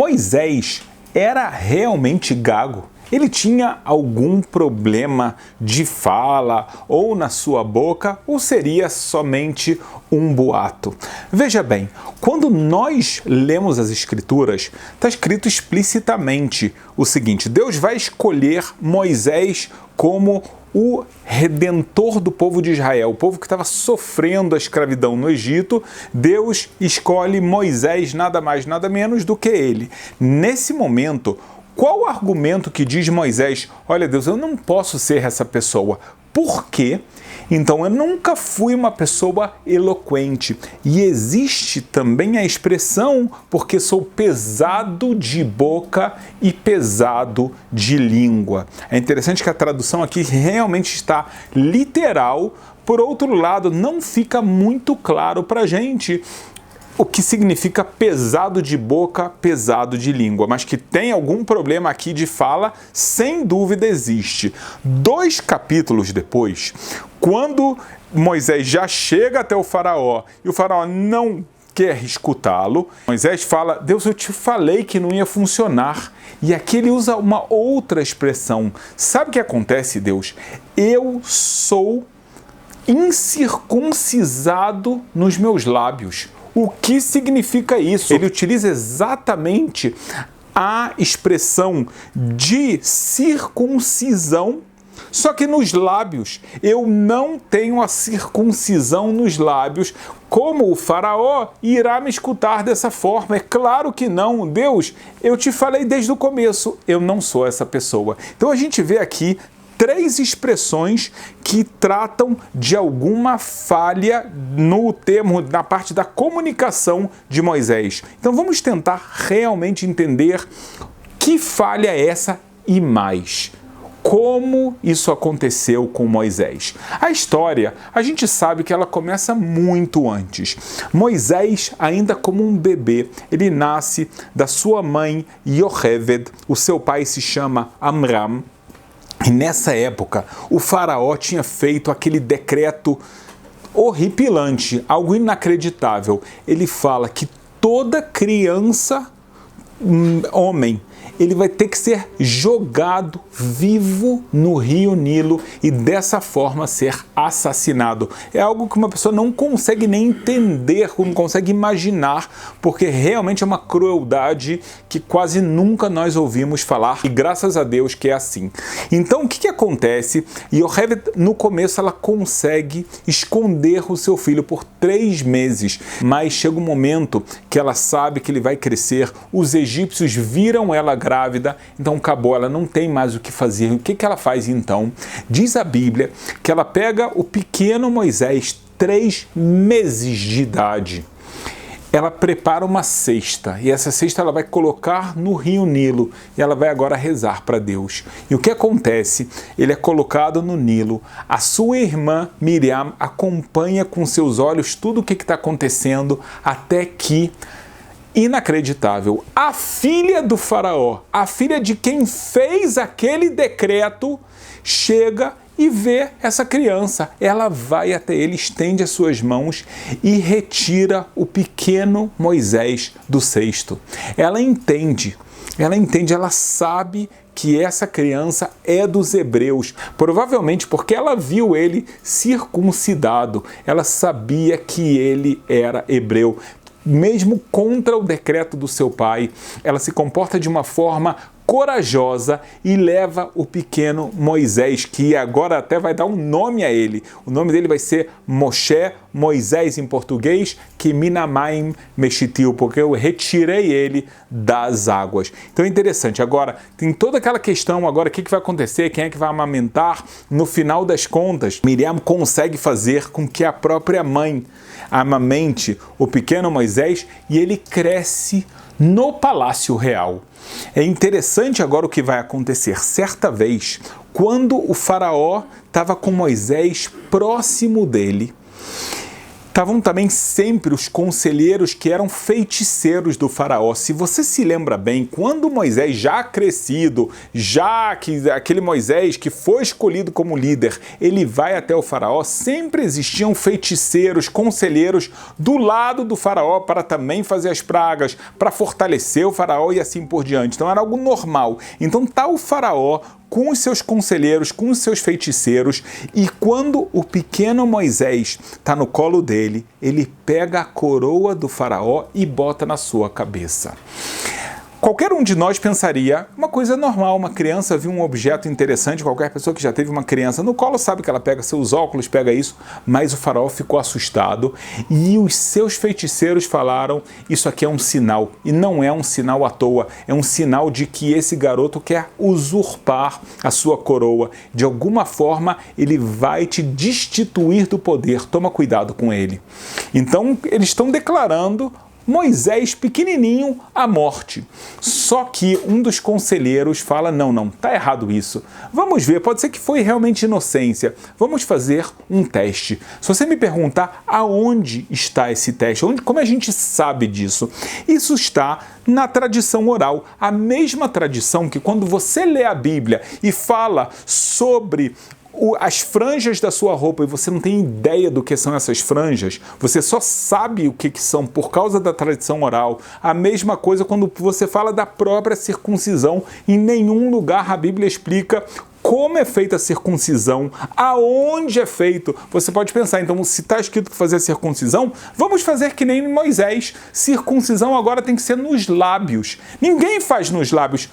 Moisés era realmente gago? Ele tinha algum problema de fala ou na sua boca, ou seria somente um boato? Veja bem, quando nós lemos as Escrituras, está escrito explicitamente o seguinte: Deus vai escolher Moisés como o redentor do povo de Israel, o povo que estava sofrendo a escravidão no Egito. Deus escolhe Moisés, nada mais, nada menos do que ele. Nesse momento, qual o argumento que diz Moisés: olha, Deus, eu não posso ser essa pessoa? Por quê? Então, eu nunca fui uma pessoa eloquente. E existe também a expressão porque sou pesado de boca e pesado de língua. É interessante que a tradução aqui realmente está literal. Por outro lado, não fica muito claro para a gente o que significa pesado de boca, pesado de língua, mas que tem algum problema aqui de fala, sem dúvida existe. 2 capítulos depois, quando Moisés já chega até o faraó e o faraó não quer escutá-lo, Moisés fala: Deus, eu te falei que não ia funcionar. E aqui ele usa uma outra expressão. Sabe o que acontece, Deus? Eu sou incircuncisado nos meus lábios. O que significa isso? Ele utiliza exatamente a expressão de circuncisão, só que nos lábios. Eu não tenho a circuncisão nos lábios, como o faraó irá me escutar dessa forma? É claro que não. Deus, eu te falei desde o começo, eu não sou essa pessoa. Então a gente vê aqui 3 expressões que tratam de alguma falha na parte da comunicação de Moisés. Então vamos tentar realmente entender que falha é essa e mais. Como isso aconteceu com Moisés? A história, a gente sabe que ela começa muito antes. Moisés, ainda como um bebê, ele nasce da sua mãe Yocheved, o seu pai se chama Amram. E nessa época, o faraó tinha feito aquele decreto horripilante, algo inacreditável. Ele fala que toda criança, homem, ele vai ter que ser jogado vivo no rio Nilo e dessa forma ser assassinado. É algo que uma pessoa não consegue nem entender, não consegue imaginar, porque realmente é uma crueldade que quase nunca nós ouvimos falar, e graças a Deus que é assim. Então o que acontece? Yocheved, no começo, ela consegue esconder o seu filho por 3 meses, mas chega um momento que ela sabe que ele vai crescer, os egípcios viram ela grávida, então acabou, ela não tem mais o que fazer. O que ela faz então? Diz a Bíblia que ela pega o pequeno Moisés, 3 meses de idade, ela prepara uma cesta, e essa cesta ela vai colocar no rio Nilo, e ela vai agora rezar para Deus. E o que acontece? Ele é colocado no Nilo, a sua irmã Miriam acompanha com seus olhos tudo o que está acontecendo, até que, inacreditável, a filha do faraó, a filha de quem fez aquele decreto, chega e vê essa criança. Ela vai até ele, estende as suas mãos e retira o pequeno Moisés do cesto. Ela entende, ela sabe que essa criança é dos hebreus, provavelmente porque ela viu ele circuncidado, ela sabia que ele era hebreu. Mesmo contra o decreto do seu pai, ela se comporta de uma forma corajosa e leva o pequeno Moisés, que agora até vai dar um nome a ele. O nome dele vai ser Moshe, Moisés em português, que Minamaim Meshitiu, porque eu retirei ele das águas. Então é interessante. Agora, tem toda aquela questão, agora o que vai acontecer, quem é que vai amamentar? No final das contas, Miriam consegue fazer com que a própria mãe amamente o pequeno Moisés e ele cresce no Palácio Real. É interessante agora o que vai acontecer. Certa vez, quando o faraó estava com Moisés próximo dele, Estavam também sempre os conselheiros que eram feiticeiros do faraó. Se você se lembra bem, quando Moisés, já crescido, já que aquele Moisés que foi escolhido como líder, ele vai até o faraó, sempre existiam feiticeiros, conselheiros do lado do faraó para também fazer as pragas, para fortalecer o faraó e assim por diante. Então era algo normal. Então tá o faraó com os seus conselheiros, com os seus feiticeiros, e quando o pequeno Moisés está no colo dele, ele pega a coroa do faraó e bota na sua cabeça. Qualquer um de nós pensaria, uma coisa normal, uma criança viu um objeto interessante, qualquer pessoa que já teve uma criança no colo sabe que ela pega seus óculos, pega isso, mas o faraó ficou assustado e os seus feiticeiros falaram, isso aqui é um sinal, e não é um sinal à toa, é um sinal de que esse garoto quer usurpar a sua coroa, de alguma forma ele vai te destituir do poder, toma cuidado com ele. Então eles estão declarando Moisés, pequenininho, à morte. Só que um dos conselheiros fala, não, tá errado isso. Vamos ver, pode ser que foi realmente inocência. Vamos fazer um teste. Se você me perguntar aonde está esse teste, como a gente sabe disso? Isso está na tradição oral. A mesma tradição que quando você lê a Bíblia e fala sobre as franjas da sua roupa e você não tem ideia do que são essas franjas, você só sabe o que são por causa da tradição oral. A mesma coisa quando você fala da própria circuncisão. Em nenhum lugar a Bíblia explica como é feita a circuncisão, aonde é feito. Você pode pensar, então, se está escrito que fazer a circuncisão, vamos fazer que nem Moisés. Circuncisão agora tem que ser nos lábios. Ninguém faz nos lábios.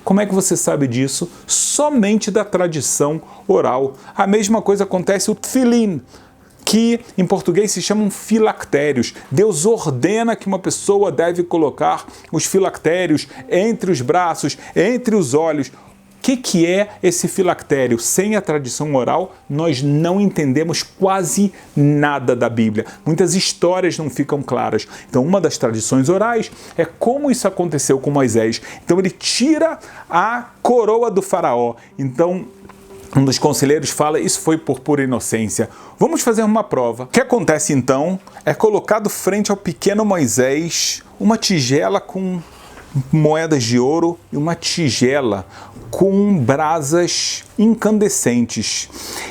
Como é que você sabe disso? Somente da tradição oral. A mesma coisa acontece o tefilim, que em português se chamam filactérios. Deus ordena que uma pessoa deve colocar os filactérios entre os braços, entre os olhos. O que é esse filactério? Sem a tradição oral, nós não entendemos quase nada da Bíblia. Muitas histórias não ficam claras. Então, uma das tradições orais é como isso aconteceu com Moisés. Então, ele tira a coroa do faraó. Então, um dos conselheiros fala, isso foi por pura inocência. Vamos fazer uma prova. O que acontece, então, é colocado frente ao pequeno Moisés uma tigela com moedas de ouro e uma tigela com brasas incandescentes.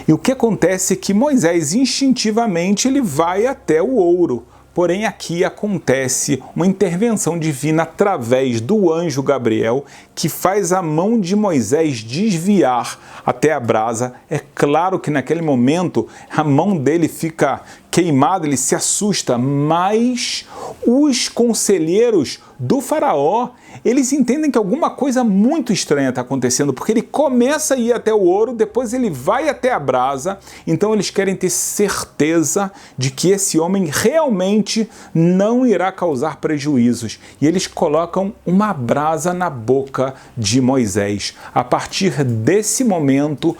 E o que acontece é que Moisés instintivamente ele vai até o ouro. Porém, aqui acontece uma intervenção divina através do anjo Gabriel, que faz a mão de Moisés desviar até a brasa. É claro que naquele momento a mão dele fica queimada, ele se assusta, mas os conselheiros do faraó, eles entendem que alguma coisa muito estranha está acontecendo, porque ele começa a ir até o ouro, depois ele vai até a brasa, então eles querem ter certeza de que esse homem realmente não irá causar prejuízos. E eles colocam uma brasa na boca de Moisés. A partir desse momento,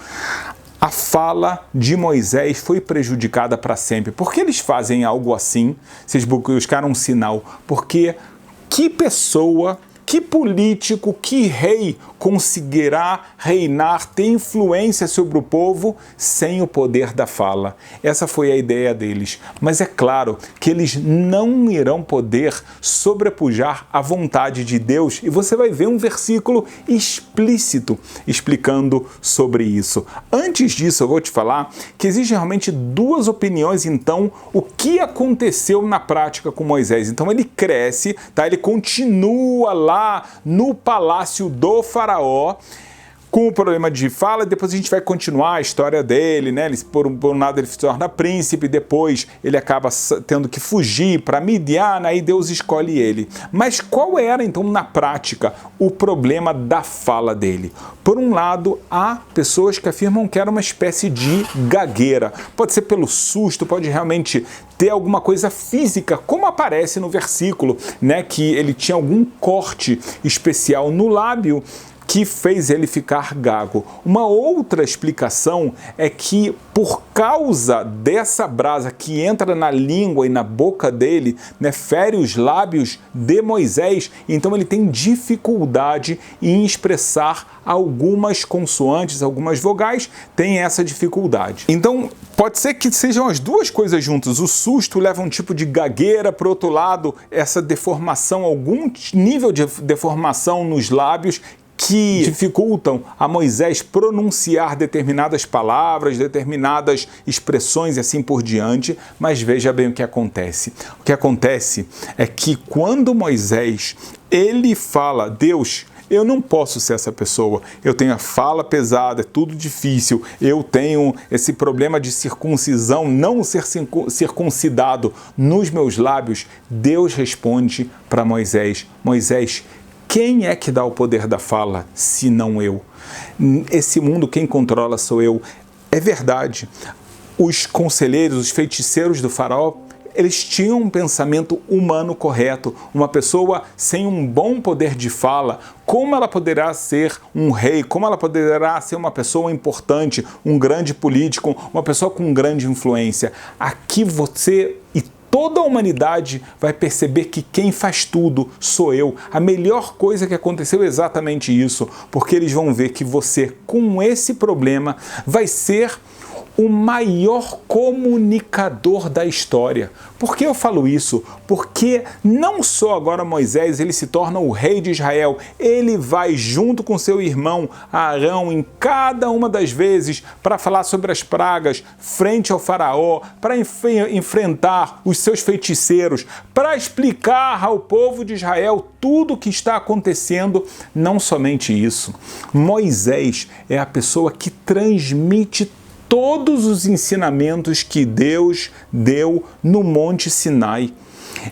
a fala de Moisés foi prejudicada para sempre. Por que eles fazem algo assim? Se eles buscaram um sinal. Porque que pessoa, que político, que rei conseguirá reinar, ter influência sobre o povo sem o poder da fala? Essa foi a ideia deles. Mas é claro que eles não irão poder sobrepujar a vontade de Deus. E você vai ver um versículo explícito explicando sobre isso. Antes disso, eu vou te falar que existem realmente duas opiniões, então, o que aconteceu na prática com Moisés. Então ele cresce, tá? Ele continua lá no palácio do faraó, com o problema de fala, depois a gente vai continuar a história dele, né? Ele, por um lado ele se torna príncipe, depois ele acaba tendo que fugir para Midian, aí Deus escolhe ele. Mas qual era então na prática o problema da fala dele? Por um lado, há pessoas que afirmam que era uma espécie de gagueira. Pode ser pelo susto, pode realmente ter alguma coisa física, como aparece no versículo, né? Que ele tinha algum corte especial no lábio, que fez ele ficar gago. Uma outra explicação é que, por causa dessa brasa que entra na língua e na boca dele, né, fere os lábios de Moisés, então ele tem dificuldade em expressar algumas consoantes, algumas vogais, tem essa dificuldade. Então, pode ser que sejam as duas coisas juntas. O susto leva um tipo de gagueira, por outro lado, essa deformação, algum nível de deformação nos lábios que dificultam a Moisés pronunciar determinadas palavras, determinadas expressões e assim por diante. Mas veja bem o que acontece. O que acontece é que quando Moisés, ele fala, Deus, eu não posso ser essa pessoa, eu tenho a fala pesada, é tudo difícil, eu tenho esse problema de circuncisão, não ser circuncidado nos meus lábios. Deus responde para Moisés, Moisés, quem é que dá o poder da fala, se não eu? Esse mundo quem controla sou eu. É verdade, os conselheiros, os feiticeiros do faraó, eles tinham um pensamento humano correto. Uma pessoa sem um bom poder de fala, como ela poderá ser um rei? Como ela poderá ser uma pessoa importante, um grande político, uma pessoa com grande influência? Aqui você e toda a humanidade vai perceber que quem faz tudo sou eu. A melhor coisa que aconteceu é exatamente isso, porque eles vão ver que você, com esse problema, vai ser o maior comunicador da história. Por que eu falo isso? Porque não só agora Moisés ele se torna o rei de Israel, ele vai junto com seu irmão Arão em cada uma das vezes para falar sobre as pragas frente ao faraó, para enfrentar os seus feiticeiros, para explicar ao povo de Israel tudo o que está acontecendo. Não somente isso, Moisés é a pessoa que transmite todos os ensinamentos que Deus deu no Monte Sinai.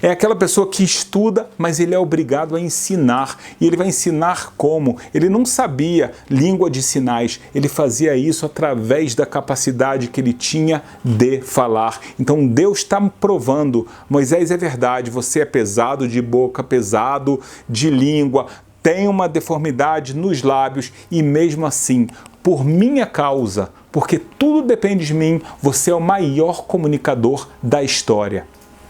É aquela pessoa que estuda, mas ele é obrigado a ensinar. E ele vai ensinar como? Ele não sabia língua de sinais, ele fazia isso através da capacidade que ele tinha de falar. Então Deus está provando, Moisés, é verdade, você é pesado de boca, pesado de língua, tem uma deformidade nos lábios e mesmo assim, por minha causa, porque tudo depende de mim, você é o maior comunicador da história.